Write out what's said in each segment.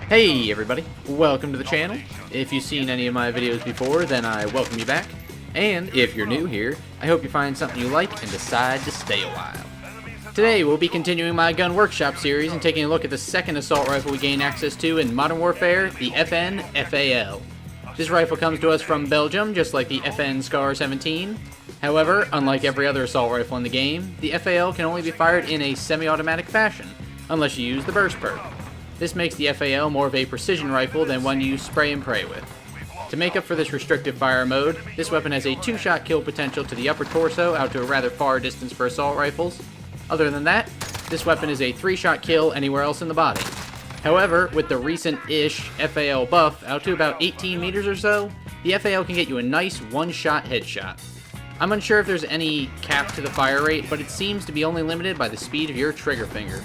Hey everybody, welcome to the channel. If you've seen any of my videos before, then I welcome you back. And if you're new here, I hope you find something you like and decide to stay a while. Today we'll be continuing my Gun Workshop series and taking a look at the second assault rifle we gain access to in Modern Warfare, the FN FAL. This rifle comes to us from Belgium, just like the FN SCAR 17. However, unlike every other assault rifle in the game, the FAL can only be fired in a semi-automatic fashion, unless you use the burst perk. This makes the FAL more of a precision rifle than one you spray and pray with. To make up for this restrictive fire mode, this weapon has a 2-shot kill potential to the upper torso out to a rather far distance for assault rifles. Other than that, this weapon is a 3-shot kill anywhere else in the body. However, with the recent-ish FAL buff out to about 18 meters or so, the FAL can get you a nice 1-shot headshot. I'm unsure if there's any cap to the fire rate, but it seems to be only limited by the speed of your trigger finger.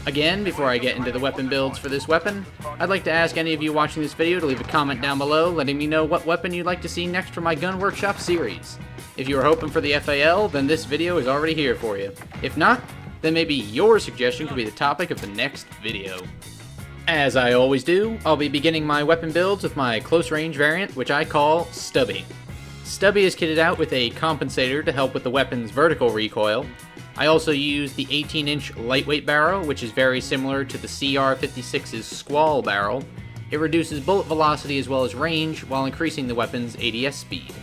Again, before I get into the weapon builds for this weapon, I'd like to ask any of you watching this video to leave a comment down below letting me know what weapon you'd like to see next for my Gun Workshop series. If you were hoping for the FAL, then this video is already here for you. If not, then maybe your suggestion could be the topic of the next video. As I always do, I'll be beginning my weapon builds with my close range variant, which I call Stubby. Stubby is kitted out with a compensator to help with the weapon's vertical recoil. I also use the 18-inch lightweight barrel, which is very similar to the CR56's Squall barrel. It reduces bullet velocity as well as range, while increasing the weapon's ADS speed.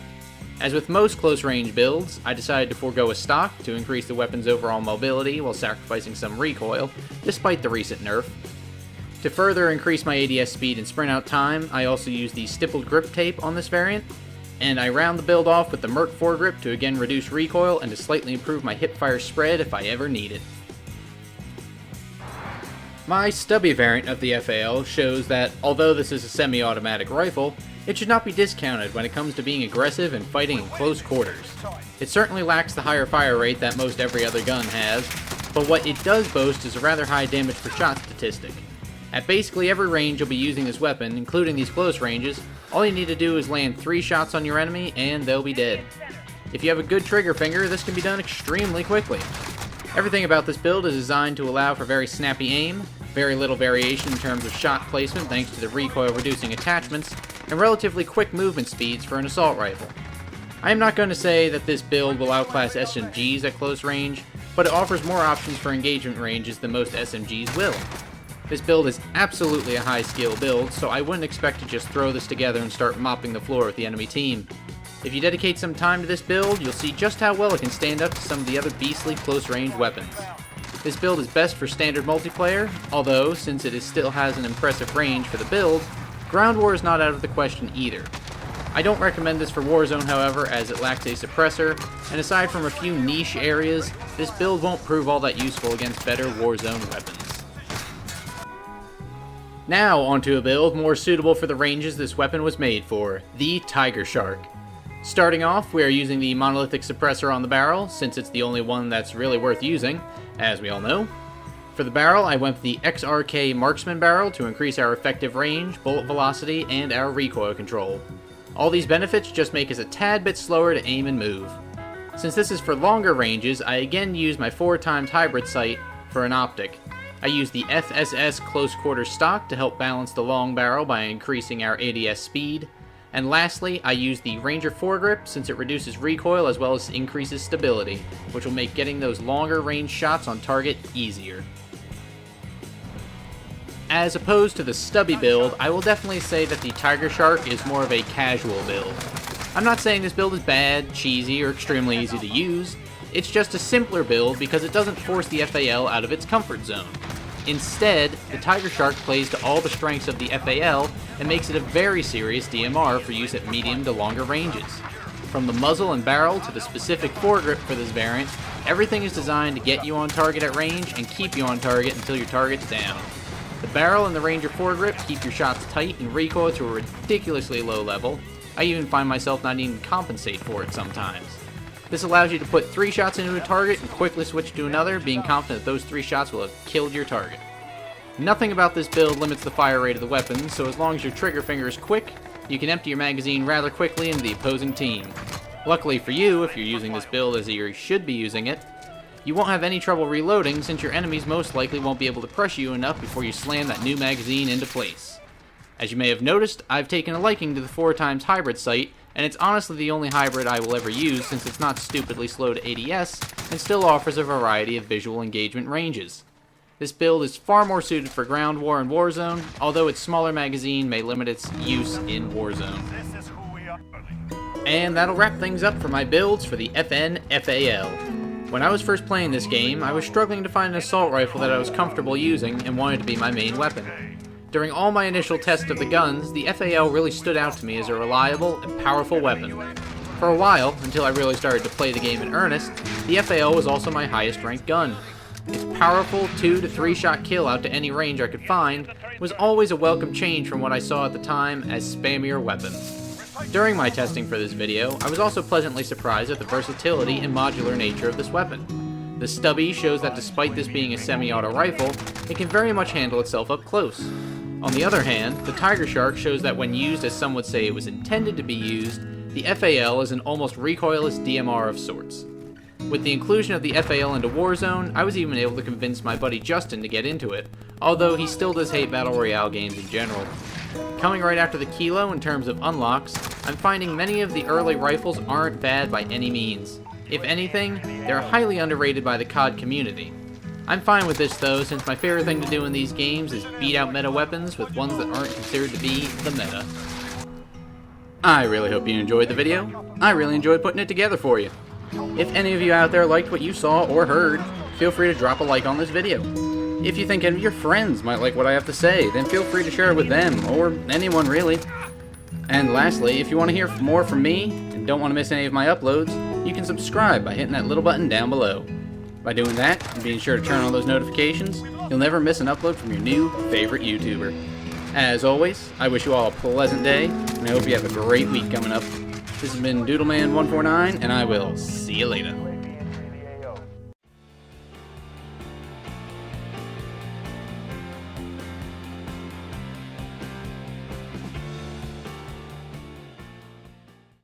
As with most close-range builds, I decided to forego a stock to increase the weapon's overall mobility while sacrificing some recoil, despite the recent nerf. To further increase my ADS speed and sprint out time, I also use the stippled grip tape on this variant, and I round the build off with the Merc foregrip to again reduce recoil and to slightly improve my hipfire spread if I ever need it. My Stubby variant of the FAL shows that, although this is a semi-automatic rifle, it should not be discounted when it comes to being aggressive and fighting in close quarters. It certainly lacks the higher fire rate that most every other gun has, but what it does boast is a rather high damage per shot statistic. At basically every range you'll be using this weapon, including these close ranges, all you need to do is land 3 shots on your enemy and they'll be dead. If you have a good trigger finger, this can be done extremely quickly. Everything about this build is designed to allow for very snappy aim, very little variation in terms of shot placement thanks to the recoil reducing attachments, and relatively quick movement speeds for an assault rifle. I am not going to say that this build will outclass SMGs at close range, but it offers more options for engagement ranges than most SMGs will. This build is absolutely a high skill build, so I wouldn't expect to just throw this together and start mopping the floor with the enemy team. If you dedicate some time to this build, you'll see just how well it can stand up to some of the other beastly close range weapons. This build is best for standard multiplayer, although, since it still has an impressive range for the build, ground war is not out of the question either. I don't recommend this for Warzone, however, as it lacks a suppressor, and aside from a few niche areas, this build won't prove all that useful against better Warzone weapons. Now onto a build more suitable for the ranges this weapon was made for, the Tiger Shark. Starting off, we are using the monolithic suppressor on the barrel, since it's the only one that's really worth using, as we all know. For the barrel, I went with the XRK Marksman barrel to increase our effective range, bullet velocity, and our recoil control. All these benefits just make us a tad bit slower to aim and move. Since this is for longer ranges, I again use my 4x hybrid sight for an optic. I use the FSS close quarter stock to help balance the long barrel by increasing our ADS speed. And lastly, I use the Ranger foregrip since it reduces recoil as well as increases stability, which will make getting those longer range shots on target easier. As opposed to the Stubby build, I will definitely say that the Tiger Shark is more of a casual build. I'm not saying this build is bad, cheesy, or extremely easy to use. It's just a simpler build because it doesn't force the FAL out of its comfort zone. Instead, the Tiger Shark plays to all the strengths of the FAL and makes it a very serious DMR for use at medium to longer ranges. From the muzzle and barrel to the specific foregrip for this variant, everything is designed to get you on target at range and keep you on target until your target's down. The barrel and the Ranger foregrip keep your shots tight and recoil to a ridiculously low level. I even find myself not needing to compensate for it sometimes. This allows you to put 3 shots into a target and quickly switch to another, being confident that those 3 shots will have killed your target. Nothing about this build limits the fire rate of the weapon, so as long as your trigger finger is quick, you can empty your magazine rather quickly into the opposing team. Luckily for you, if you're using this build as you should be using it, You won't have any trouble reloading since your enemies most likely won't be able to pressure you enough before you slam that new magazine into place. As you may have noticed, I've taken a liking to the 4x hybrid sight, and it's honestly the only hybrid I will ever use since it's not stupidly slow to ADS and still offers a variety of visual engagement ranges. This build is far more suited for ground war and Warzone, although its smaller magazine may limit its use in Warzone. And that'll wrap things up for my builds for the FN FAL. When I was first playing this game, I was struggling to find an assault rifle that I was comfortable using and wanted to be my main weapon. During all my initial tests of the guns, the FAL really stood out to me as a reliable and powerful weapon. For a while, until I really started to play the game in earnest, the FAL was also my highest ranked gun. Its powerful 2 to 3 shot kill out to any range I could find was always a welcome change from what I saw at the time as spammier weapons. During my testing for this video, I was also pleasantly surprised at the versatility and modular nature of this weapon. The stubby shows that despite this being a semi-auto rifle, it can very much handle itself up close. On the other hand, the Tiger Shark shows that when used as some would say it was intended to be used, the FAL is an almost recoilless DMR of sorts. With the inclusion of the FAL into Warzone, I was even able to convince my buddy Justin to get into it, although he still does hate Battle Royale games in general. Coming right after the Kilo in terms of unlocks, I'm finding many of the early rifles aren't bad by any means. If anything, they're highly underrated by the COD community. I'm fine with this though, since my favorite thing to do in these games is beat out meta weapons with ones that aren't considered to be the meta. I really hope you enjoyed the video. I really enjoyed putting it together for you. If any of you out there liked what you saw or heard, feel free to drop a like on this video. If you think any of your friends might like what I have to say, then feel free to share it with them, or anyone really. And lastly, if you want to hear more from me, and don't want to miss any of my uploads, you can subscribe by hitting that little button down below. By doing that, and being sure to turn on those notifications, you'll never miss an upload from your new favorite YouTuber. As always, I wish you all a pleasant day, and I hope you have a great week coming up. This has been Doodleman149, and I will see you later.